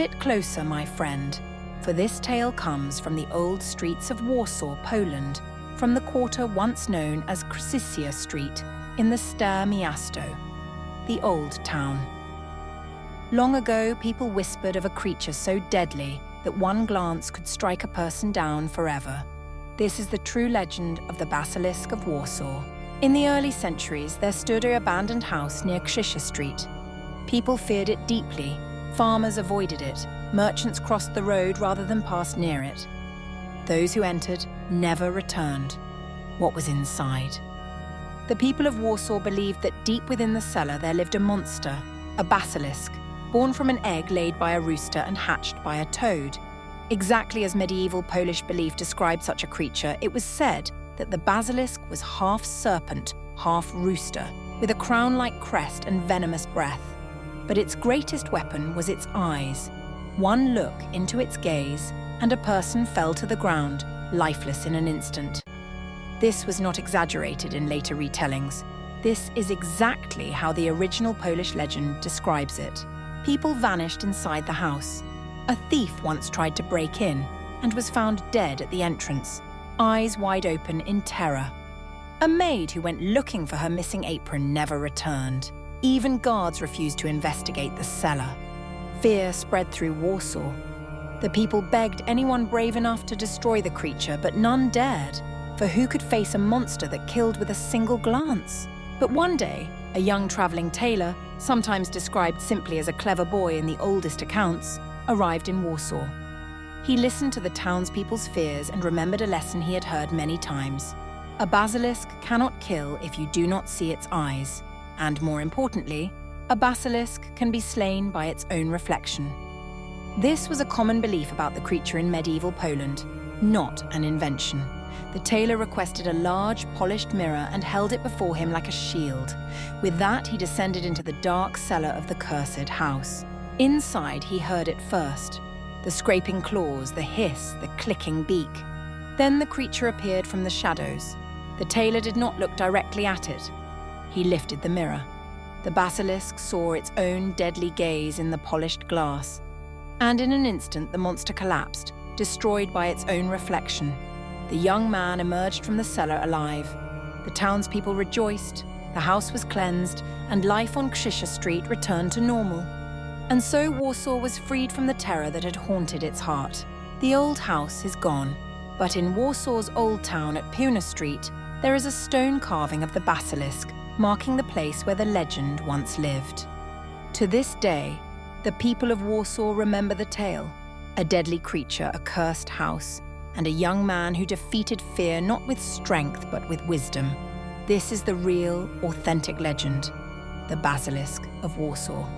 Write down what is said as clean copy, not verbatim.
Sit closer, my friend, for this tale comes from the old streets of Warsaw, Poland, from the quarter once known as Krzysia Street in the Stare Miasto, the old town. Long ago, people whispered of a creature so deadly that one glance could strike a person down forever. This is the true legend of the Basilisk of Warsaw. In the early centuries, there stood an abandoned house near Krzysia Street. People feared it deeply. Farmers avoided it. Merchants crossed the road rather than pass near it. Those who entered never returned. What was inside? The people of Warsaw believed that deep within the cellar there lived a monster, a basilisk, born from an egg laid by a rooster and hatched by a toad. Exactly as medieval Polish belief described such a creature, it was said that the basilisk was half serpent, half rooster, with a crown-like crest and venomous breath. But its greatest weapon was its eyes. One look into its gaze, and a person fell to the ground, lifeless in an instant. This was not exaggerated in later retellings. This is exactly how the original Polish legend describes it. People vanished inside the house. A thief once tried to break in and was found dead at the entrance, eyes wide open in terror. A maid who went looking for her missing apron never returned. Even guards refused to investigate the cellar. Fear spread through Warsaw. The people begged anyone brave enough to destroy the creature, but none dared, for who could face a monster that killed with a single glance? But one day, a young traveling tailor, sometimes described simply as a clever boy in the oldest accounts, arrived in Warsaw. He listened to the townspeople's fears and remembered a lesson he had heard many times. A basilisk cannot kill if you do not see its eyes. And more importantly, a basilisk can be slain by its own reflection. This was a common belief about the creature in medieval Poland, not an invention. The tailor requested a large, polished mirror and held it before him like a shield. With that, he descended into the dark cellar of the cursed house. Inside, he heard it first. The scraping claws, the hiss, the clicking beak. Then the creature appeared from the shadows. The tailor did not look directly at it. He lifted the mirror. The basilisk saw its own deadly gaze in the polished glass. And in an instant, the monster collapsed, destroyed by its own reflection. The young man emerged from the cellar alive. The townspeople rejoiced, the house was cleansed, and life on Krzysia Street returned to normal. And so Warsaw was freed from the terror that had haunted its heart. The old house is gone, but in Warsaw's old town at Puna Street, there is a stone carving of the basilisk, marking the place where the legend once lived. To this day, the people of Warsaw remember the tale, a deadly creature, a cursed house, and a young man who defeated fear not with strength but with wisdom. This is the real, authentic legend, the Basilisk of Warsaw.